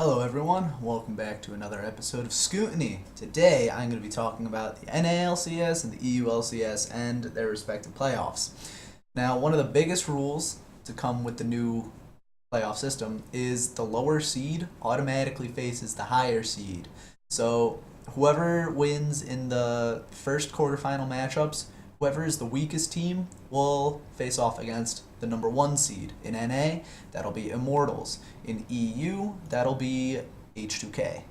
Hello everyone, welcome back to another episode of Scootiny. Today I'm going to be talking about the NALCS and the EULCS and their respective playoffs. Now, one of the biggest rules to come with the new playoff system is the lower seed automatically faces the higher seed. So whoever wins in the first quarterfinal matchups, whoever is the weakest team will face off against the number one seed. In NA, that'll be Immortals. In EU, that'll be H2K.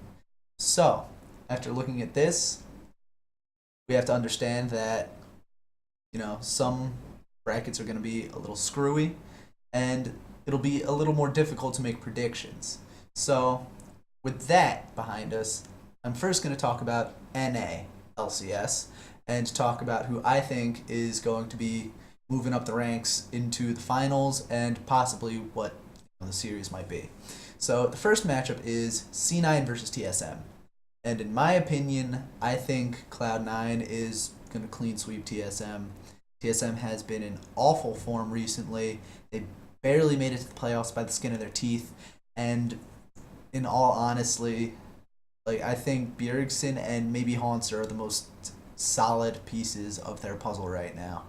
So, after looking at this, we have to understand that, some brackets are going to be a little screwy, and it'll be a little more difficult to make predictions. So, with that behind us, I'm first going to talk about NA LCS and talk about who I think is going to be moving up the ranks into the finals and possibly what the series might be. So the first matchup is C9 versus TSM. And in my opinion, I think Cloud9 is going to clean sweep TSM. TSM has been in awful form recently. They barely made it to the playoffs by the skin of their teeth. And in all honesty, I think Bjergsen and maybe Haunter are the most solid pieces of their puzzle right now.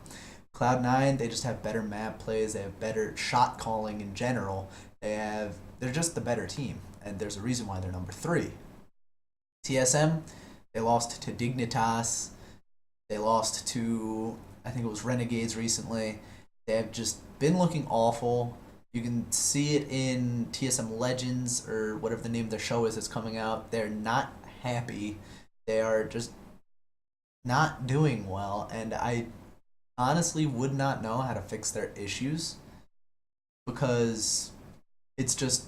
Cloud9, they just have better map plays. They have better shot calling in general. They're just the better team, and there's a reason why they're number 3. TSM, they lost to Dignitas. They lost to, I think it was Renegades recently. They have just been looking awful. You can see it in TSM Legends, or whatever the name of their show is that's coming out. They're not happy. They are just not doing well, and I honestly would not know how to fix their issues because it's just,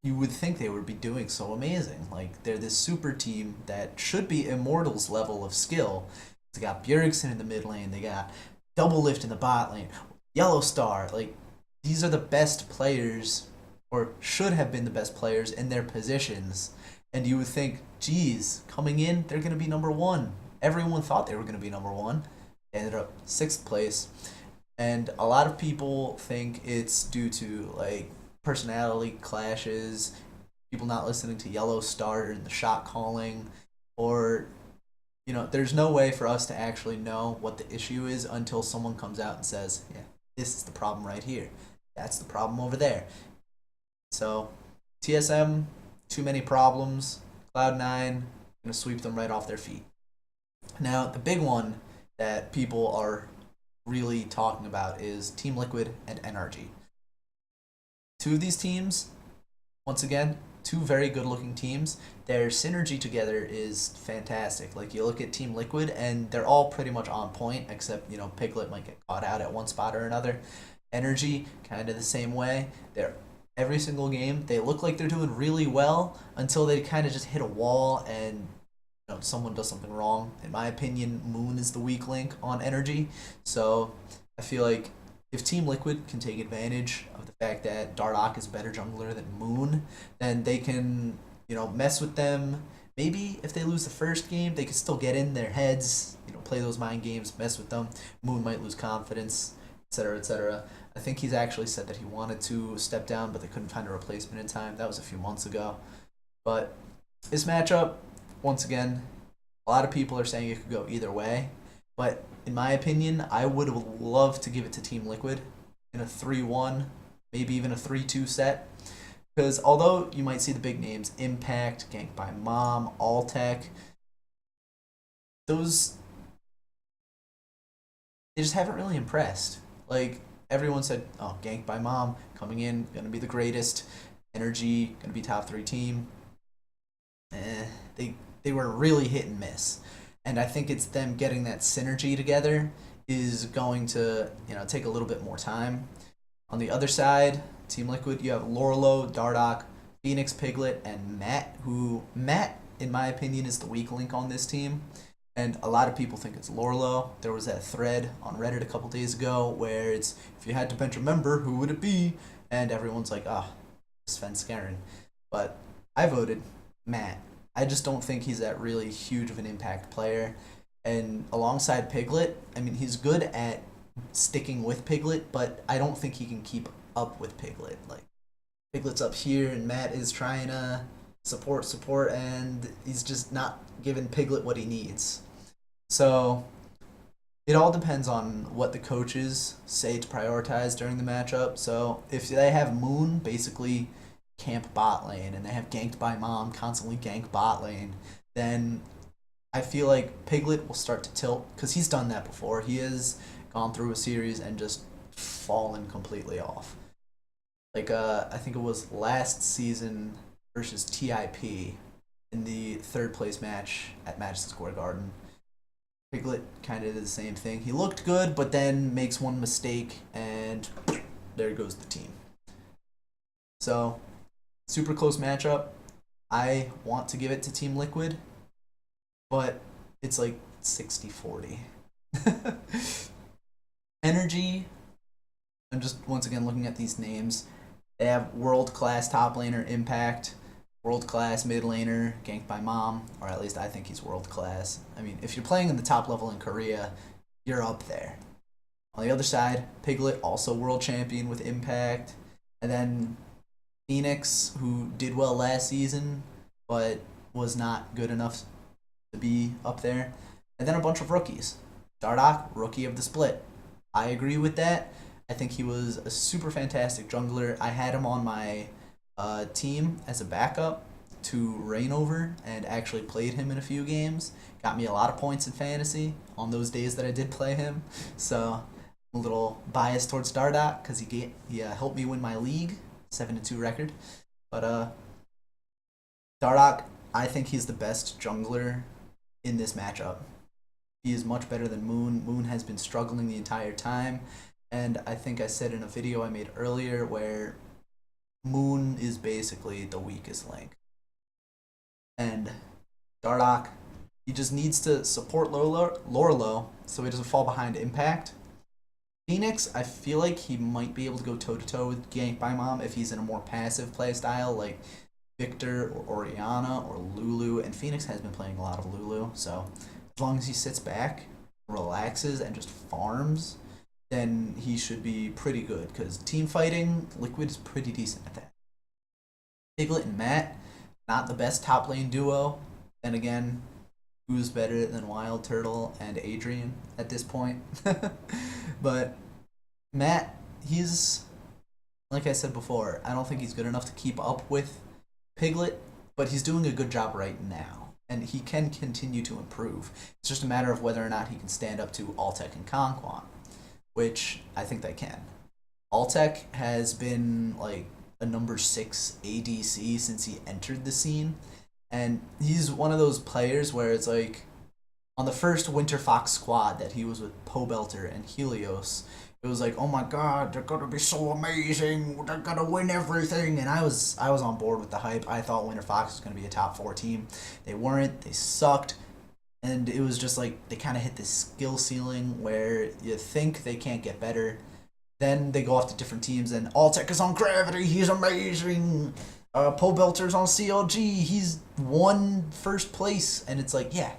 you would think they would be doing so amazing. They're this super team that should be Immortals level of skill. They got Bjergsen in the mid lane, they got Double Lift in the bot lane, Yellow Star. These are the best players, or should have been the best players in their positions. And you would think, geez, coming in, they're going to be number 1. Everyone thought they were going to be number 1. They ended up 6th place. And a lot of people think it's due to personality clashes, people not listening to Yellow Star in the shot calling, or there's no way for us to actually know what the issue is until someone comes out and says, yeah, this is the problem right here. That's the problem over there. So, TSM, too many problems. Cloud9, going to sweep them right off their feet. Now, the big one that people are really talking about is Team Liquid and NRG. Two of these teams, once again, two very good-looking teams. Their synergy together is fantastic. You look at Team Liquid, and they're all pretty much on point, except, Piglet might get caught out at one spot or another. Energy, kind of the same way. Every single game, they look like they're doing really well until they kind of just hit a wall and someone does something wrong. In my opinion, Moon is the weak link on Energy. So I feel like if Team Liquid can take advantage of the fact that Dardoch is a better jungler than Moon, then they can, mess with them. Maybe if they lose the first game, they can still get in their heads, play those mind games, mess with them. Moon might lose confidence, etc., etc. I think he's actually said that he wanted to step down, but they couldn't find a replacement in time. That was a few months ago. But this matchup, once again, a lot of people are saying it could go either way. But in my opinion, I would have loved to give it to Team Liquid in a 3-1, maybe even a 3-2 set. Because although you might see the big names, Impact, Gank by Mom, Alltech, they just haven't really impressed. Everyone said, oh, Gank by Mom, coming in, going to be the greatest. Energy, going to be top 3 team. They were really hit and miss. And I think it's them getting that synergy together is going to, take a little bit more time. On the other side, Team Liquid, you have Lorelo, Dardoch, Phoenix, Piglet, and Matt, Matt, in my opinion, is the weak link on this team. And a lot of people think it's Lorelo. There was that thread on Reddit a couple days ago where it's, if you had to bench a member, who would it be? And everyone's like, Sven Skaren. But I voted Matt. I just don't think he's that really huge of an impact player. And alongside Piglet, he's good at sticking with Piglet, but I don't think he can keep up with Piglet. Piglet's up here, and Matt is trying to support, and he's just not giving Piglet what he needs. So it all depends on what the coaches say to prioritize during the matchup. So if they have Moon basically camp bot lane and they have ganked by Mom constantly gank bot lane, then I feel like Piglet will start to tilt because he's done that before. He has gone through a series and just fallen completely off. Like I think it was last season versus TIP in the third place match at Madison Square Garden. Piglet kind of did the same thing. He looked good, but then makes one mistake, and there goes the team. So, super close matchup. I want to give it to Team Liquid, but it's like 60-40. Energy, I'm just once again looking at these names. They have world-class top laner Impact, world-class mid laner ganked by Mom, or at least I think he's world-class. I mean, if you're playing in the top level in Korea, you're up there. On the other side, Piglet, also world champion with Impact. And then Phoenix, who did well last season, but was not good enough to be up there. And then a bunch of rookies. Dardoch, rookie of the split. I agree with that. I think he was a super fantastic jungler. I had him on my team as a backup to reign over and actually played him in a few games. Got me a lot of points in fantasy on those days that I did play him. So I'm a little biased towards Dardoch because he helped me win my league, 7-2 record. But Dardoch, I think he's the best jungler in this matchup. He is much better than Moon. Moon has been struggling the entire time. And I think I said in a video I made earlier where Moon is basically the weakest link. And Dardoch, he just needs to support Lorlo so he doesn't fall behind Impact. Phoenix, I feel like he might be able to go toe-to-toe with Gank by Mom if he's in a more passive playstyle like Victor or Orianna or Lulu. And Phoenix has been playing a lot of Lulu, so as long as he sits back, relaxes, and just farms, then he should be pretty good, because team fighting, Liquid is pretty decent at that. Piglet and Matt, not the best top lane duo. Then again, who's better than Wild Turtle and Adrian at this point? But Matt, he's, like I said before, I don't think he's good enough to keep up with Piglet, but he's doing a good job right now, and he can continue to improve. It's just a matter of whether or not he can stand up to Altec and Conquan, which I think they can. Altec has been like a number 6 ADC since he entered the scene, and he's one of those players where it's like on the first Winter Fox squad that he was with Pobelter and Helios, it was like, oh my god, they're gonna be so amazing, they're gonna win everything, and I was on board with the hype. I thought Winter Fox was gonna be a top 4 team. They weren't, they sucked. And it was just like they kind of hit this skill ceiling where you think they can't get better. Then they go off to different teams, and Altec is on Gravity. He's amazing. Pobelter's on CLG. He's won first place. And it's like, yeah,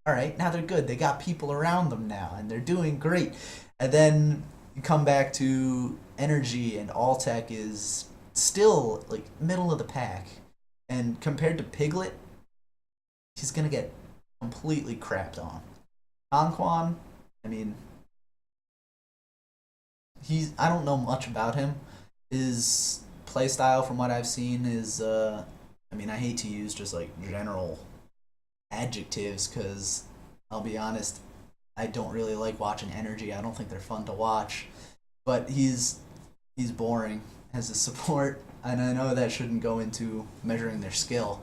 all right, now they're good. They got people around them now, and they're doing great. And then you come back to Energy, and Altec is still like middle of the pack. And compared to Piglet, he's going to get completely crapped on. Conquan, I mean, I don't know much about him. His playstyle, from what I've seen, is I mean, I hate to use just like general adjectives because I'll be honest, I don't really like watching Energy. I don't think they're fun to watch. But he's boring as a support, and I know that shouldn't go into measuring their skill.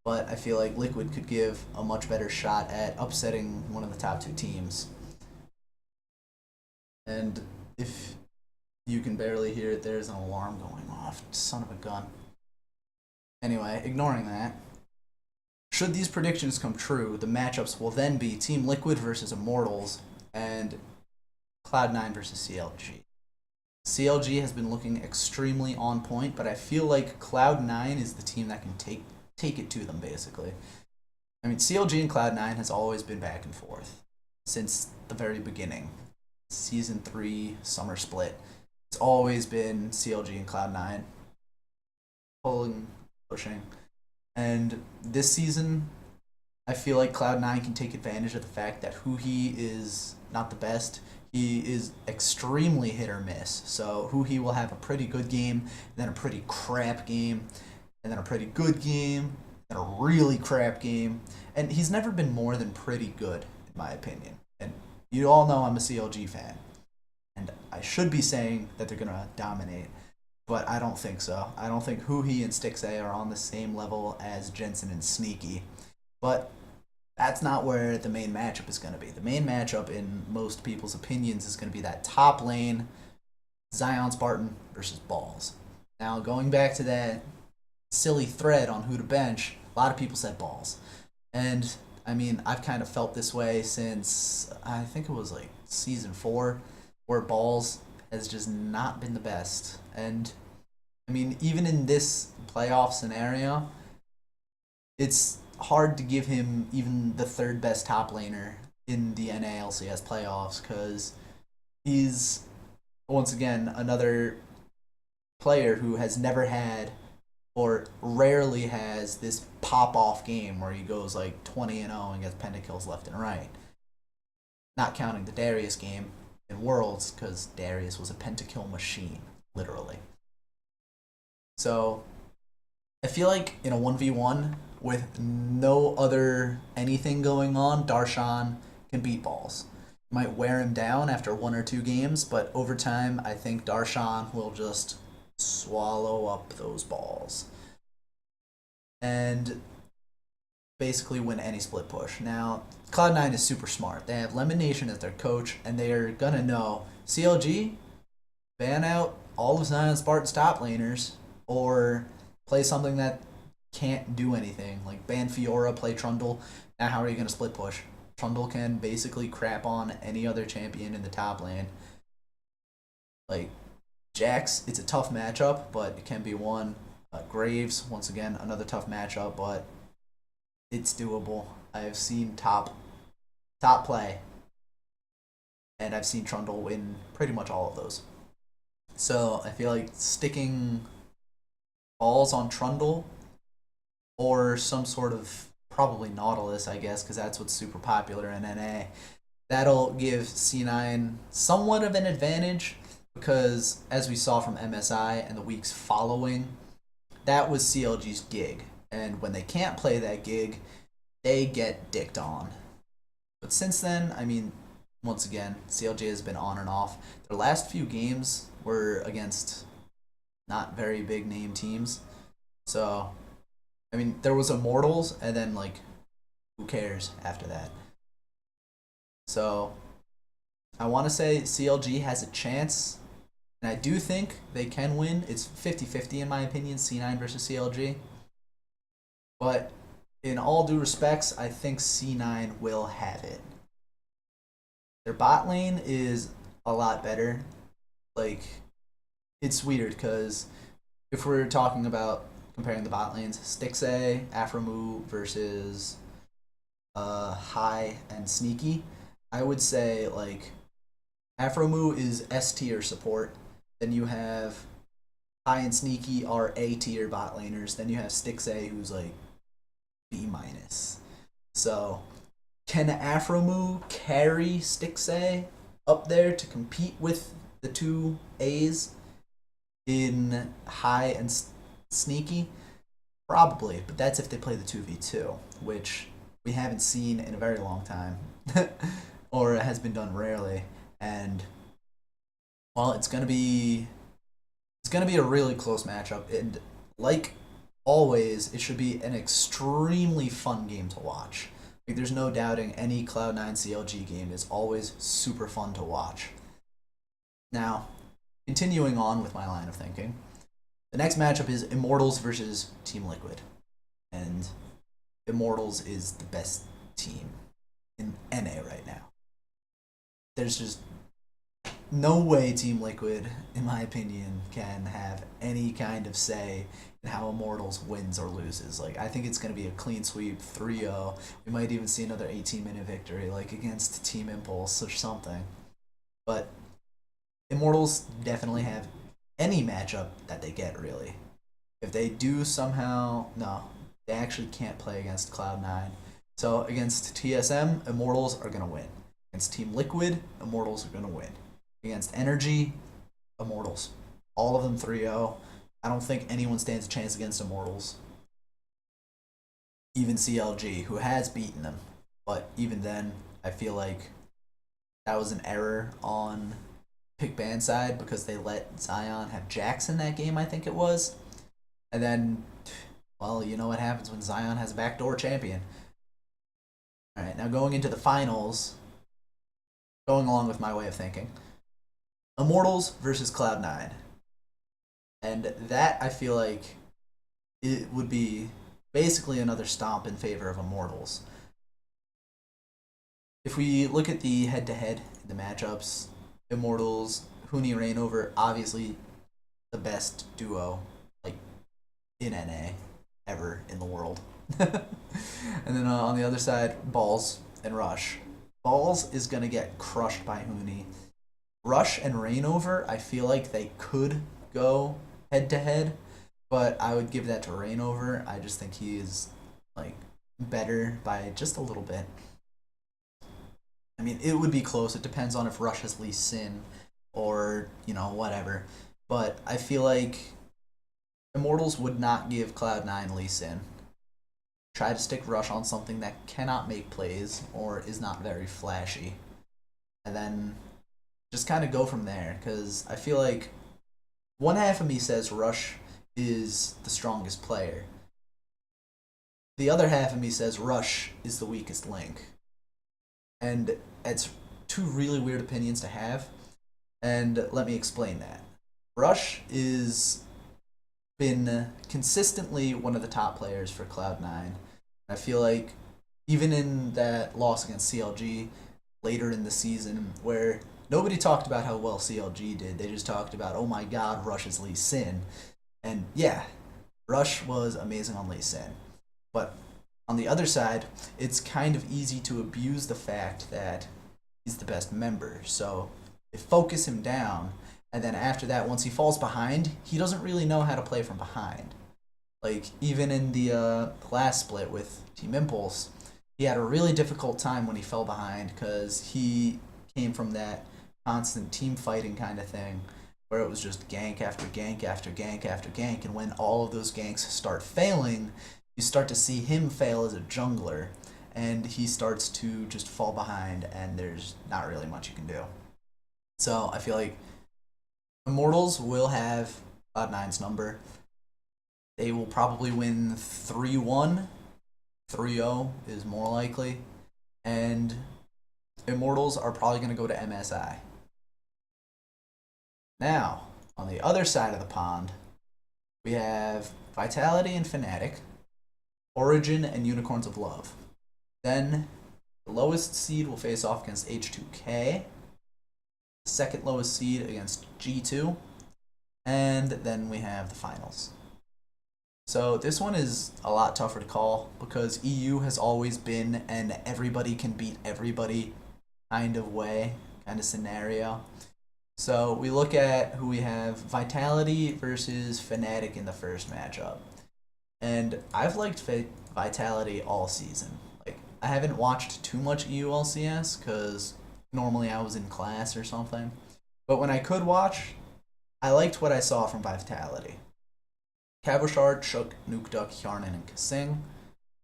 But I feel like Liquid could give a much better shot at upsetting one of the top 2 teams. And if you can barely hear it, there's an alarm going off. Son of a gun. Anyway, ignoring that, should these predictions come true, the matchups will then be Team Liquid versus Immortals and Cloud9 versus CLG. CLG has been looking extremely on point, but I feel like Cloud9 is the team that can take it to them, basically. I mean, CLG and Cloud9 has always been back and forth since the very beginning. Season 3, summer split. It's always been CLG and Cloud9. pulling, pushing. And this season, I feel like Cloud9 can take advantage of the fact that Huhi is not the best. He is extremely hit or miss. So Huhi will have a pretty good game, then a pretty crap game, and then a pretty good game, and a really crap game. And he's never been more than pretty good, in my opinion. And you all know I'm a CLG fan. And I should be saying that they're going to dominate, but I don't think so. I don't think Huhi and Stixay are on the same level as Jensen and Sneaky. But that's not where the main matchup is going to be. The main matchup, in most people's opinions, is going to be that top lane, Zion Spartan versus Balls. Now, going back to that silly thread on who to bench, a lot of people said Balls. And, I mean, I've kind of felt this way since, I think it was like Season 4, where Balls has just not been the best. And, I mean, even in this playoff scenario, it's hard to give him even the third best top laner in the NALCS playoffs because he's, once again, another player who has never had or rarely has this pop-off game where he goes like 20-0 and gets pentakills left and right. Not counting the Darius game in Worlds, because Darius was a pentakill machine, literally. So, I feel like in a 1v1 with no other anything going on, Darshan can beat Balls. Might wear him down after 1 or 2 games, but over time, I think Darshan will just swallow up those Balls and basically win any split push. Now, Cloud9 is super smart. They have Lemon Nation as their coach, and they are gonna know CLG, ban out all of Zion Spartan's top laners, or play something that can't do anything, like ban Fiora, play Trundle. Now how are you gonna split push? Trundle can basically crap on any other champion in the top lane. Like, Jax, it's a tough matchup, but it can be won. Graves, once again, another tough matchup, but it's doable. I have seen top play, and I've seen Trundle win pretty much all of those. So I feel like sticking Balls on Trundle or some sort of, probably Nautilus, I guess, because that's what's super popular in NA. That'll give C9 somewhat of an advantage because, as we saw from MSI and the weeks following, that was CLG's gig. And when they can't play that gig, they get dicked on. But since then, I mean, once again, CLG has been on and off. Their last few games were against not very big name teams. So, I mean, there was Immortals, and then, like, who cares after that? So, I want to say CLG has a chance, and I do think they can win. It's 50-50 in my opinion, C9 versus CLG. But in all due respects, I think C9 will have it. Their bot lane is a lot better. Like, it's weird because if we're talking about comparing the bot lanes, Stixay, Afromoo versus High and Sneaky, I would say, like, Afromoo is S tier support. Then you have High and Sneaky are A tier bot laners. Then you have Stixay, who's like B minus. So, can Afromoo carry Stixay up there to compete with the two A's in High and Sneaky? Probably, but that's if they play the 2v2, which we haven't seen in a very long time, or has been done rarely. And, well, it's gonna be a really close matchup, and like always, it should be an extremely fun game to watch. Like, there's no doubting any Cloud9 CLG game is always super fun to watch. Now, continuing on with my line of thinking, the next matchup is Immortals versus Team Liquid. And Immortals is the best team in NA right now. There's just no way Team Liquid, in my opinion, can have any kind of say in how Immortals wins or loses. Like, I think it's going to be a clean sweep, 3-0. We might even see another 18-minute victory, like against Team Impulse or something. But Immortals definitely have any matchup that they get, really. If they do somehow, no, they actually can't play against Cloud9. So against TSM, Immortals are gonna win. Against Team Liquid, Immortals are gonna win. Against Energy, Immortals. All of them 3-0. I don't think anyone stands a chance against Immortals. Even CLG, who has beaten them. But even then, I feel like that was an error on Pick Band side because they let Zion have Jackson that game, I think it was. And then, well, you know what happens when Zion has a backdoor champion. Alright, now going into the finals, going along with my way of thinking, Immortals versus Cloud9. And that, I feel like, it would be basically another stomp in favor of Immortals. If we look at the head-to-head, the matchups, Immortals, Huni Reignover, obviously the best duo, like, in NA ever in the world. And then on the other side, Balls and Rush. Balls is going to get crushed by Huni. Rush and Reignover, I feel like they could go head-to-head, but I would give that to Reignover. I just think he is, like, better by just a little bit. I mean, it would be close. It depends on if Rush has Lee Sin or, you know, whatever. But I feel like Immortals would not give Cloud9 Lee Sin. Try to stick Rush on something that cannot make plays or is not very flashy. And then just kind of go from there, because I feel like one half of me says Rush is the strongest player. The other half of me says Rush is the weakest link. And it's two really weird opinions to have, and let me explain that. Rush is been consistently one of the top players for Cloud9. I feel like even in that loss against CLG later in the season, where nobody talked about how well CLG did, they just talked about, oh my god, Rush is Lee Sin. And yeah, Rush was amazing on Lee Sin. But on the other side, it's kind of easy to abuse the fact that he's the best member. So they focus him down, and then after that, once he falls behind, he doesn't really know how to play from behind. Like, even in the last split with Team Impulse, he had a really difficult time when he fell behind because he came from that constant team fighting kind of thing where it was just gank after gank after gank after gank, and when all of those ganks start failing, you start to see him fail as a jungler, and he starts to just fall behind, and there's not really much you can do. So I feel like Immortals will have Cloud9's number. They will probably win 3-1. 3-0 is more likely. And Immortals are probably going to go to MSI. Now, on the other side of the pond, we have Vitality and Fnatic, Origin and Unicorns of Love. Then the lowest seed will face off against H2K, the second lowest seed against G2, and then we have the finals. So this one is a lot tougher to call because EU has always been an everybody can beat everybody kind of way, kind of scenario. So we look at who we have: Vitality versus Fnatic in the first matchup. And I've liked Vitality all season. Like, I haven't watched too much EULCS because normally I was in class or something. But when I could watch, I liked what I saw from Vitality. Cabochard, Shook, Nukeduck, Hjarnan, and Kasing,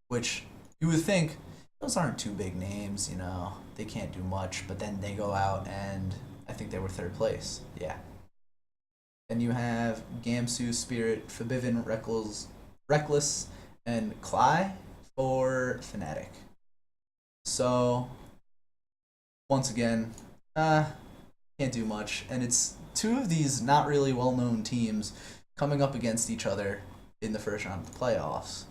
which you would think those aren't two big names, you know, they can't do much, but then they go out and I think they were third place. Yeah. Then you have Gamsu, Spirit, Fabivin, Reckless, and Cly for Fnatic. So, once again, can't do much. And it's two of these not really well-known teams coming up against each other in the first round of the playoffs.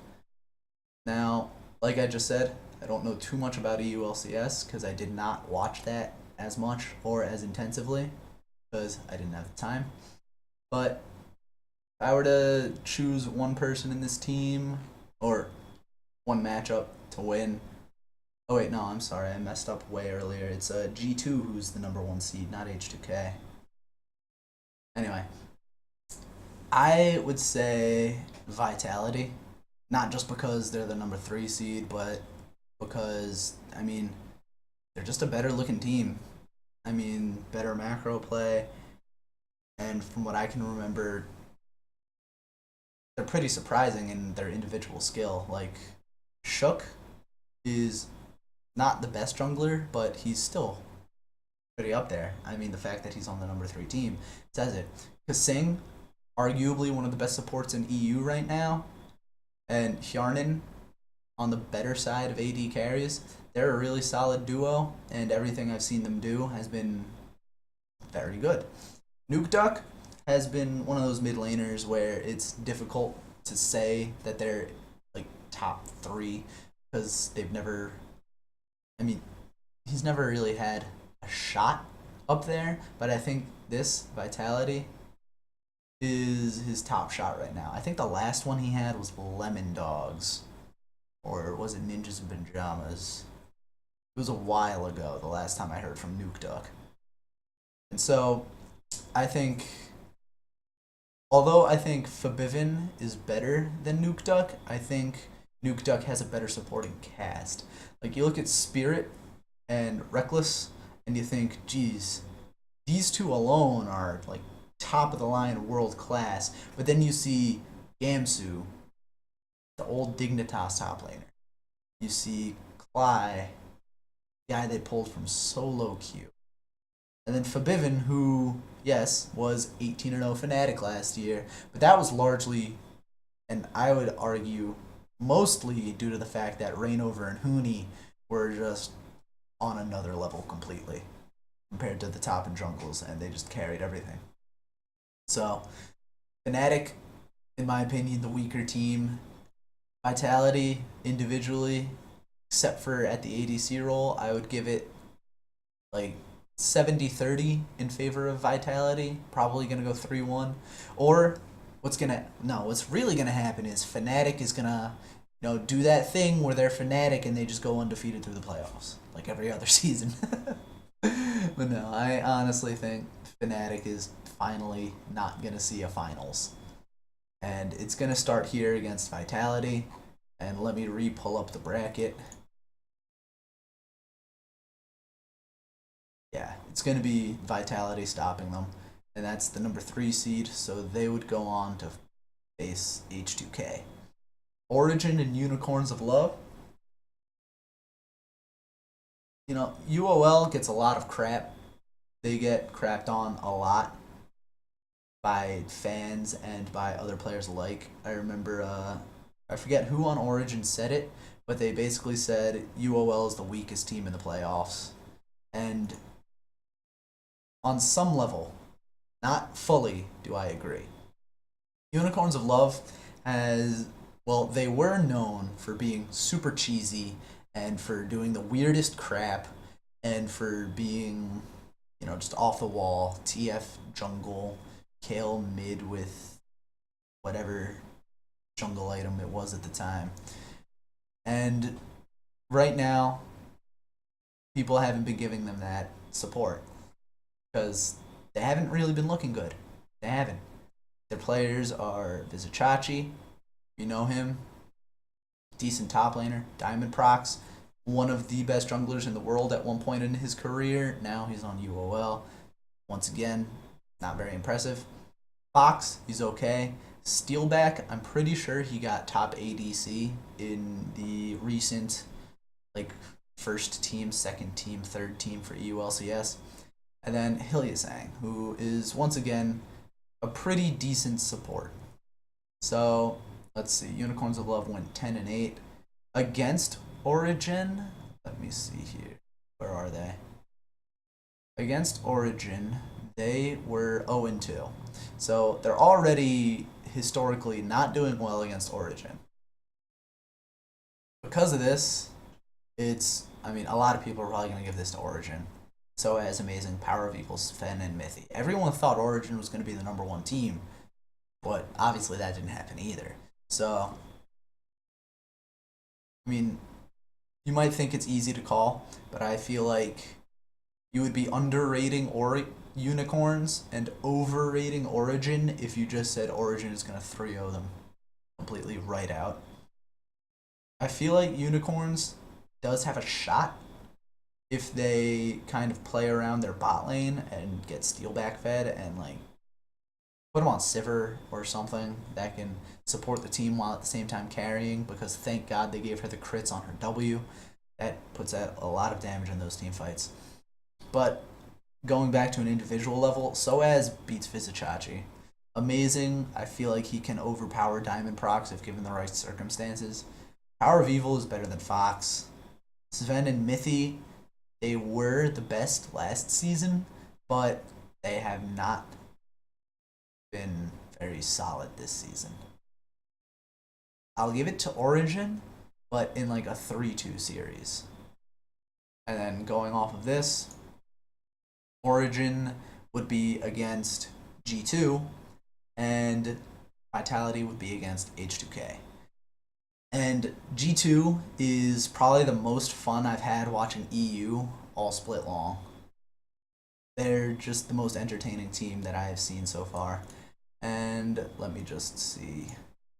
Now, like I just said, I don't know too much about EULCS because I did not watch that as much or as intensively because I didn't have the time. But if I were to choose one person in this team or one matchup to win, oh wait, no, I'm sorry, I messed up way earlier. It's G2 who's the number one seed, not H2K. Anyway, I would say Vitality, not just because they're the number 3 seed, but because they're just a better looking team. Better macro play, and from what I can remember, they're pretty surprising in their individual skill. Like, Shook is not the best jungler, but he's still pretty up there. The fact that he's on the number 3 team says it. Kasing, arguably one of the best supports in EU right now, and Hjarnan on the better side of AD carries. They're a really solid duo, and everything I've seen them do has been very good. Nuke Duck has been one of those mid laners where it's difficult to say that they're like top 3 because they've never. He's never really had a shot up there, but I think this Vitality is his top shot right now. I think the last one he had was Lemon Dogs, or was it Ninjas in Pajamas? It was a while ago, the last time I heard from Nuke Duck. And so, I think, although I think Fabivin is better than Nuke Duck, I think Nuke Duck has a better supporting cast. Like, you look at Spirit and Reckless, and you think, geez, these two alone are, like, top of the line world class. But then you see Gamsu, the old Dignitas top laner. You see Cly, guy they pulled from solo queue. And then Fabivin, who, yes, was 18-0 Fnatic last year, but that was largely, and I would argue, mostly due to the fact that Rainover and Huni were just on another level completely compared to the top and jungles, and they just carried everything. So, Fnatic, in my opinion, the weaker team. Vitality, individually, except for at the ADC role, I would give it like 70-30 in favor of Vitality. Probably going to go 3-1. Or what's really going to happen is Fnatic is going to do that thing where they're Fnatic and they just go undefeated through the playoffs, like every other season. But no, I honestly think Fnatic is finally not going to see a finals. And it's going to start here against Vitality. And let me re-pull up the bracket. Yeah, it's going to be Vitality stopping them. And that's the number 3 seed, so they would go on to face H2K. Origin and Unicorns of Love. UOL gets a lot of crap. They get crapped on a lot by fans and by other players alike. I remember, I forget who on Origin said it, but they basically said UOL is the weakest team in the playoffs. And on some level, not fully, do I agree. Unicorns of Love they were known for being super cheesy and for doing the weirdest crap and for being, just off the wall, TF jungle, Kale mid with whatever jungle item it was at the time. And right now, people haven't been giving them that support because they haven't really been looking good. They haven't. Their players are Vizicachi, you know him, decent top laner, Diamond Prox, one of the best junglers in the world at one point in his career. Now he's on UOL. Once again, not very impressive. Fox, he's okay. Steelback, I'm pretty sure he got top ADC in the recent, first team, second team, third team for EULCS. And then Hiliasang, who is, once again, a pretty decent support. So, let's see. Unicorns of Love went 10-8 against Origin. Let me see here. Where are they? Against Origin, they were 0-2. So, they're already historically not doing well against Origin. Because of this, a lot of people are probably going to give this to Origin. So as Amazing, Power of Equals, Fen, and Mythy. Everyone thought Origin was going to be the number 1 team, but obviously that didn't happen either. So, you might think it's easy to call, but I feel like you would be underrating Unicorns and overrating Origin if you just said Origin is going to 3-0 them completely right out. I feel like Unicorns does have a shot if they kind of play around their bot lane and get steal back fed and like put them on Sivir or something that can support the team while at the same time carrying, because thank God they gave her the crits on her W. That puts out a lot of damage in those team fights. But going back to an individual level, Soaz beats Vizicachi. Amazing. I feel like he can overpower Diamond Procs if given the right circumstances. Power of Evil is better than Fox. Sven and Mithy, they were the best last season, but they have not been very solid this season. I'll give it to Origin, but in like a 3-2 series. And then going off of this, Origin would be against G2, and Vitality would be against H2K. And G2 is probably the most fun I've had watching EU all split long. They're just the most entertaining team that I have seen so far. And let me just see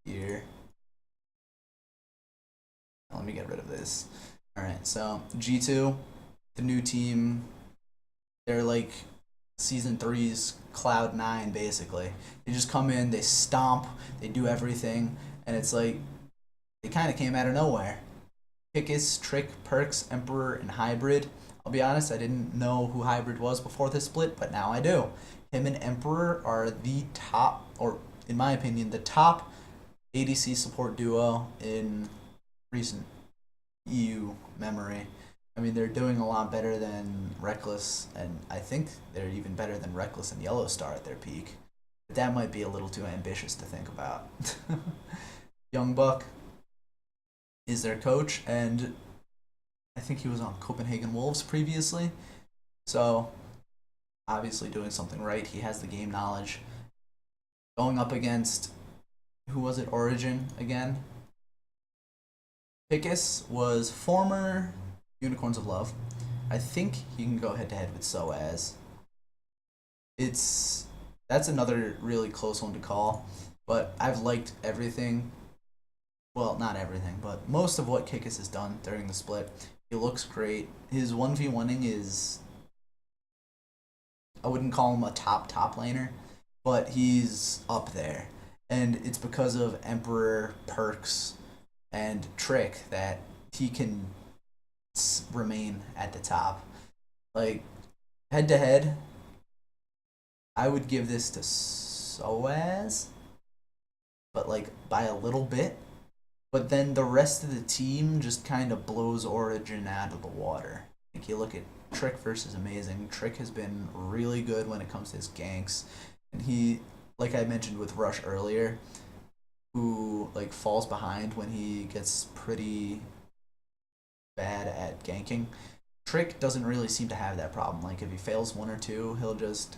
here. Let me get rid of this. Alright, so G2, the new team, they're like Season 3's Cloud9, basically. They just come in, they stomp, they do everything, and it's like, they kind of came out of nowhere. Pickus, Trick, Perks, Emperor, and Hybrid. I'll be honest, I didn't know who Hybrid was before this split, but now I do. Him and Emperor are the top, or in my opinion, the top ADC support duo in recent EU memory. I mean, they're doing a lot better than Reckless, and I think they're even better than Reckless and Yellowstar at their peak. But that might be a little too ambitious to think about. Young Buck is their coach, and I think he was on Copenhagen Wolves previously. So, obviously doing something right. He has the game knowledge. Going up against, who was it, Origin again? Pickus was former Unicorns of Love. I think he can go head-to-head with Soaz. That's another really close one to call, but I've liked everything. Well, not everything, but most of what Kikis has done during the split. He looks great. His 1v1ing is, I wouldn't call him a top laner, but he's up there. And it's because of Emperor, Perks, and Trick that he can remain at the top. Like, head to head, I would give this to Soaz, but like by a little bit. But then the rest of the team just kind of blows Origin out of the water. Like, you look at Trick versus Amazing. Trick has been really good when it comes to his ganks. And he, like I mentioned with Rush earlier, who like falls behind when he gets pretty bad at ganking. Trick doesn't really seem to have that problem. Like, if he fails one or two, he'll just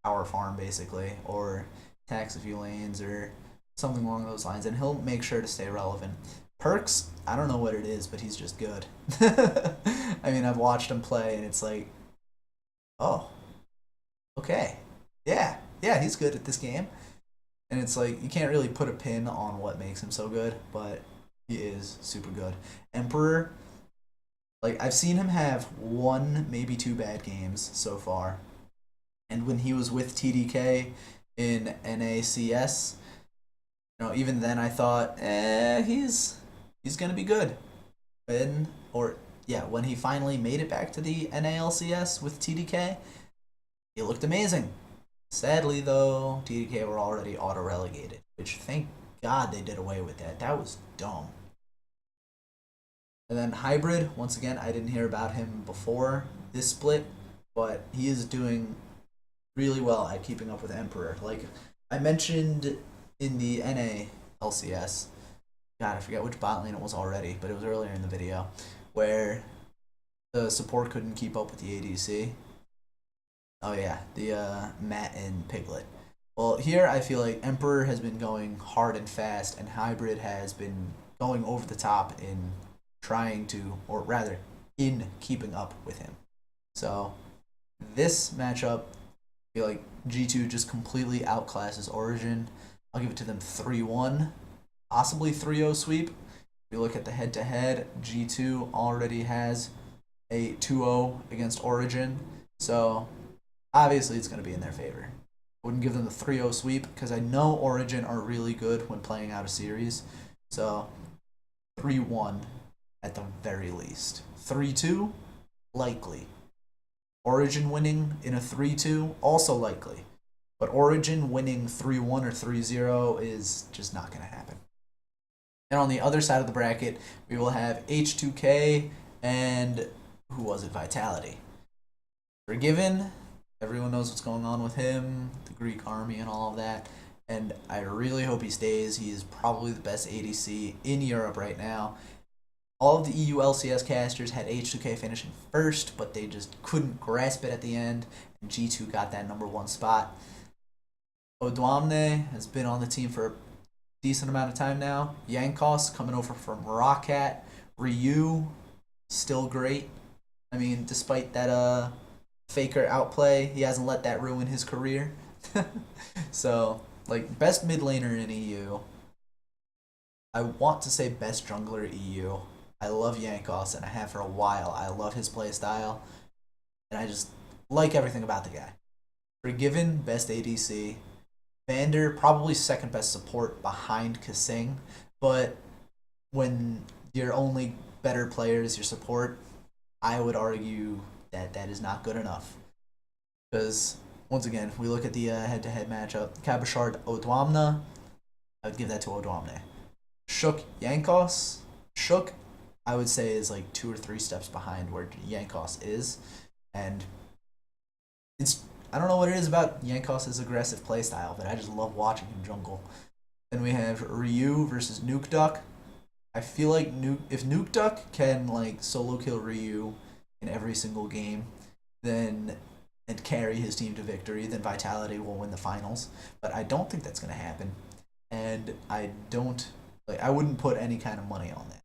power farm basically, or tax a few lanes or something along those lines, and he'll make sure to stay relevant. Perks, I don't know what it is, but he's just good. I mean, I've watched him play, and it's like, oh, okay, yeah, he's good at this game. And it's like, you can't really put a pin on what makes him so good, but he is super good. Emperor, like, I've seen him have one, maybe two bad games so far. And when he was with TDK in NACS, even then I thought, he's gonna be good. When he finally made it back to the NALCS with TDK, he looked amazing. Sadly, though, TDK were already auto-relegated, which thank God they did away with that. That was dumb. And then Hybrid, once again, I didn't hear about him before this split, but he is doing really well at keeping up with Emperor. Like I mentioned in the NA LCS, God, I forget which bot lane it was already, but it was earlier in the video, where the support couldn't keep up with the ADC. Oh yeah, the Matt and Piglet. Well, here I feel like Emperor has been going hard and fast, and Hybrid has been going over the top in trying to, or rather, in keeping up with him. So, this matchup, I feel like G2 just completely outclasses Origin. I'll give it to them 3-1, possibly 3-0 sweep. If you look at the head-to-head, G2 already has a 2-0 against Origin, so obviously it's going to be in their favor. I wouldn't give them the 3-0 sweep because I know Origin are really good when playing out a series. So 3-1 at the very least. 3-2, likely. Origin winning in a 3-2, also likely. But Origin winning 3-1 or 3-0 is just not going to happen. And on the other side of the bracket, we will have H2K and who was it? Vitality. Forgiven. Everyone knows what's going on with him, the Greek army and all of that. And I really hope he stays. He is probably the best ADC in Europe right now. All of the EULCS casters had H2K finishing first, but they just couldn't grasp it at the end, and G2 got that #1 spot. Odwamne has been on the team for a decent amount of time now. Yankos coming over from Roccat. Ryu, still great. I mean, despite that Faker outplay, he hasn't let that ruin his career. So, like, best mid laner in EU. I want to say best jungler EU. I love Yankos, and I have for a while. I love his play style, and I just like everything about the guy. Forgiven, best ADC. Vander, probably second best support behind Kasing, but when your only better player is your support, I would argue that that is not good enough. Because, once again, we look at the head-to-head matchup. Kabashard, Odwamna, I would give that to Odwamne. Shook, Yankos. Shook, I would say, is like 2 or 3 steps behind where Yankos is. And it's, I don't know what it is about Yankos' aggressive playstyle, but I just love watching him jungle. Then we have Ryu versus Nuke Duck. I feel like if Nuke Duck can like solo kill Ryu in every single game, then and carry his team to victory, then Vitality will win the finals. But I don't think that's gonna happen, and I wouldn't put any kind of money on that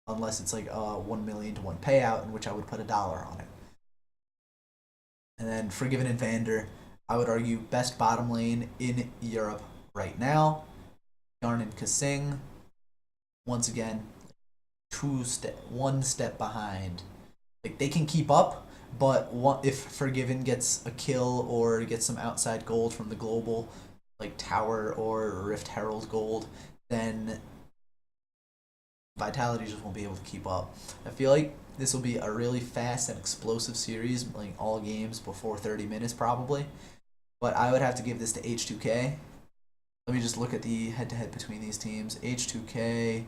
unless it's like a 1 million to 1 payout, in which I would put $1 on it. And then Forgiven and Vander, I would argue best bottom lane in Europe right now. Yarn and Kasing, once again, 1 step behind. Like, they can keep up, but if Forgiven gets a kill or gets some outside gold from the global, like Tower or Rift Herald gold, then Vitality just won't be able to keep up. I feel like this will be a really fast and explosive series, like all games before 30 minutes probably. But I would have to give this to H2K. Let me just look at the head-to-head between these teams. H2K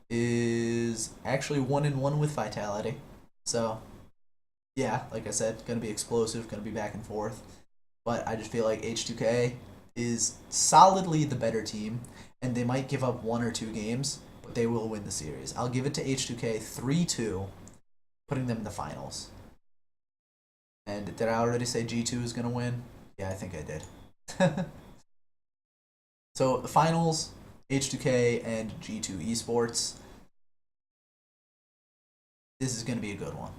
is actually 1-1 with Vitality. So, yeah, like I said, going to be explosive, going to be back and forth. But I just feel like H2K is solidly the better team, and they might give up 1 or 2 games, but they will win the series. I'll give it to H2K 3-2, putting them in the finals. And did I already say G2 is going to win? Yeah, I think I did. So the finals, H2K and G2 Esports. This is going to be a good one.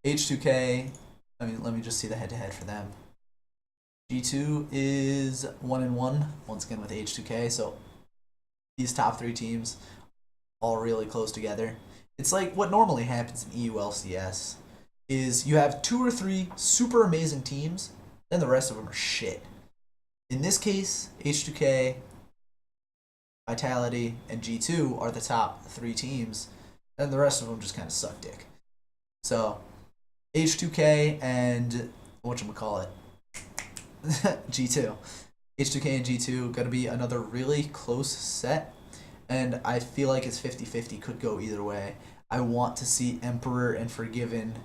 H2K, let me just see the head-to-head for them. G2 is 1-1, once again with H2K, so these top 3 teams all really close together. It's like what normally happens in EULCS is you have 2 or 3 super amazing teams, then the rest of them are shit. In this case, H2K, Vitality, and G2 are the top 3 teams, and the rest of them just kind of suck dick. So, H2K and whatchamacallit, G2. H2K and G2 going to be another really close set, and I feel like it's 50-50, could go either way. I want to see Emperor and Forgiven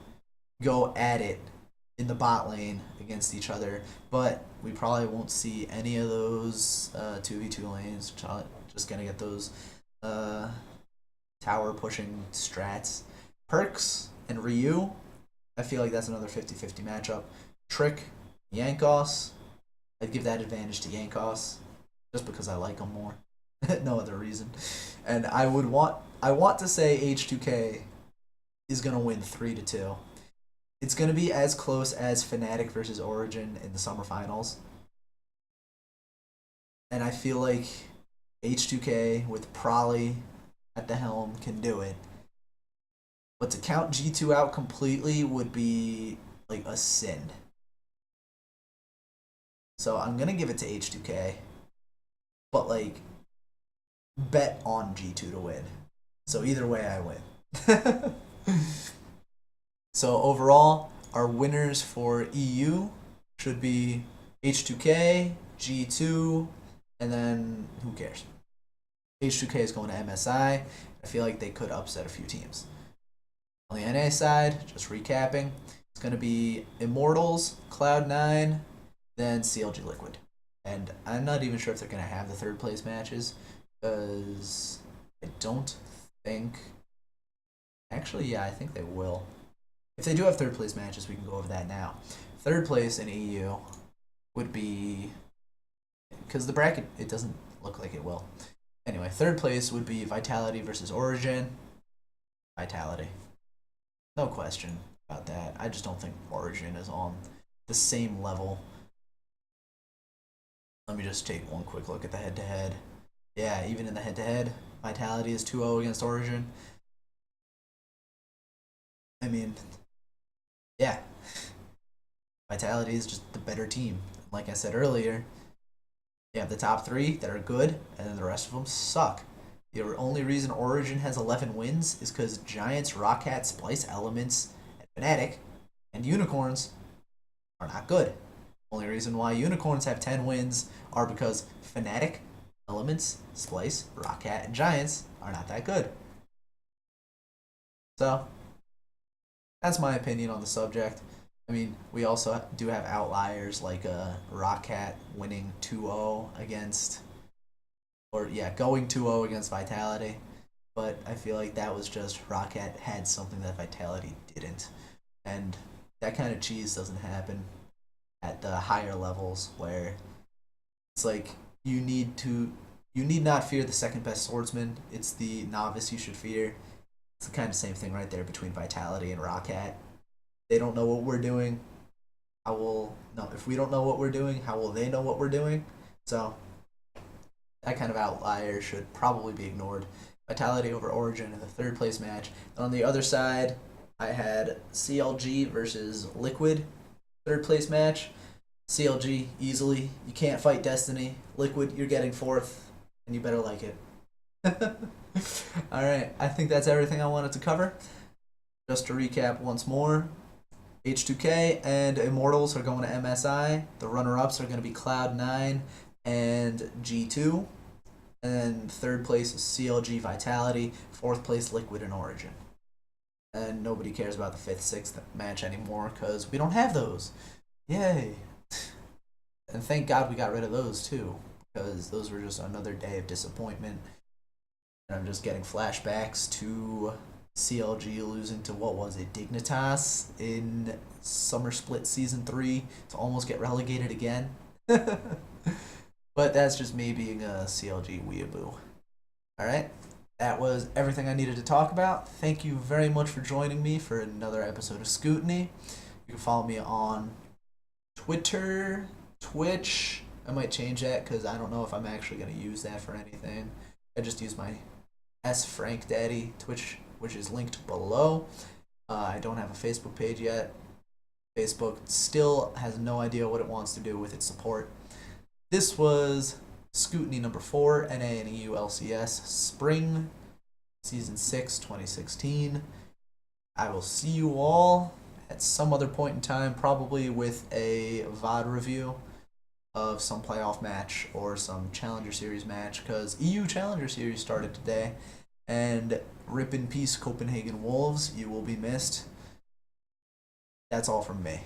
go at it in the bot lane against each other, but we probably won't see any of those 2v2 lanes. Just going to get those tower pushing strats. Perks and Ryu, I feel like that's another 50-50 matchup. Trick, Yankos, I'd give that advantage to Yankos just because I like him more. No other reason. And I want to say H2K is going to win 3-2. It's going to be as close as Fnatic versus Origin in the summer finals. And I feel like H2K with Prolly at the helm can do it. But to count G2 out completely would be like a sin. So I'm going to give it to H2K. But like, bet on G2 to win. So either way, I win. So overall, our winners for EU should be H2K, G2, and then who cares? H2K is going to MSI. I feel like they could upset a few teams. On the NA side, just recapping, it's going to be Immortals, Cloud9, then CLG Liquid. And I'm not even sure if they're going to have the third place matches, because I don't think... Actually, yeah, I think they will. If they do have third place matches, we can go over that now. Third place in EU would be... Because the bracket, it doesn't look like it will. Anyway, third place would be Vitality versus Origin. Vitality. No question about that. I just don't think Origin is on the same level. Let me just take one quick look at the head-to-head. Yeah, even in the head-to-head, Vitality is 2-0 against Origin. I mean, yeah. Vitality is just the better team. Like I said earlier, you have the top three that are good, and then the rest of them suck. The only reason Origin has 11 wins is because Giants, Rockhat, Splice, Elements, and Fnatic, and Unicorns are not good. Only reason why Unicorns have 10 wins are because Fnatic, Elements, Splice, Rockhat, and Giants are not that good. So, that's my opinion on the subject. I mean, we also do have outliers like Rockhat winning 2-0 against, or yeah, going 2-0 against Vitality. But I feel like that was just Rockhat had something that Vitality didn't. And that kind of cheese doesn't happen at the higher levels where it's like you need not fear the second best swordsman. It's the novice you should fear. It's the kind of same thing right there between Vitality and Rockhat. They don't know what we're doing. If we don't know what we're doing, how will they know what we're doing? So that kind of outlier should probably be ignored. Vitality over Origin in the third place match. And on the other side, I had CLG versus Liquid, third place match. CLG, easily. You can't fight Destiny. Liquid, you're getting fourth, and you better like it. Alright, I think that's everything I wanted to cover. Just to recap once more, H2K and Immortals are going to MSI. The runner-ups are going to be Cloud9 and G2. And then third place is CLG Vitality. Fourth place, Liquid and Origin. And nobody cares about the fifth, sixth match anymore because we don't have those. Yay. And thank God we got rid of those too, because those were just another day of disappointment. And I'm just getting flashbacks to CLG losing to, what was it, Dignitas in Summer Split Season 3 to almost get relegated again. But that's just me being a CLG weeaboo. Alright, that was everything I needed to talk about. Thank you very much for joining me for another episode of Scootiny. You can follow me on Twitter, Twitch. I might change that because I don't know if I'm actually going to use that for anything. I just use my SFrankDaddy Twitch, which is linked below. I don't have a Facebook page yet. Facebook still has no idea what it wants to do with its support. This was Scootiny number 4, NA and EULCS, Spring, Season 6, 2016. I will see you all at some other point in time, probably with a VOD review of some playoff match or some Challenger Series match, because EU Challenger Series started today. And rip in peace, Copenhagen Wolves. You will be missed. That's all from me.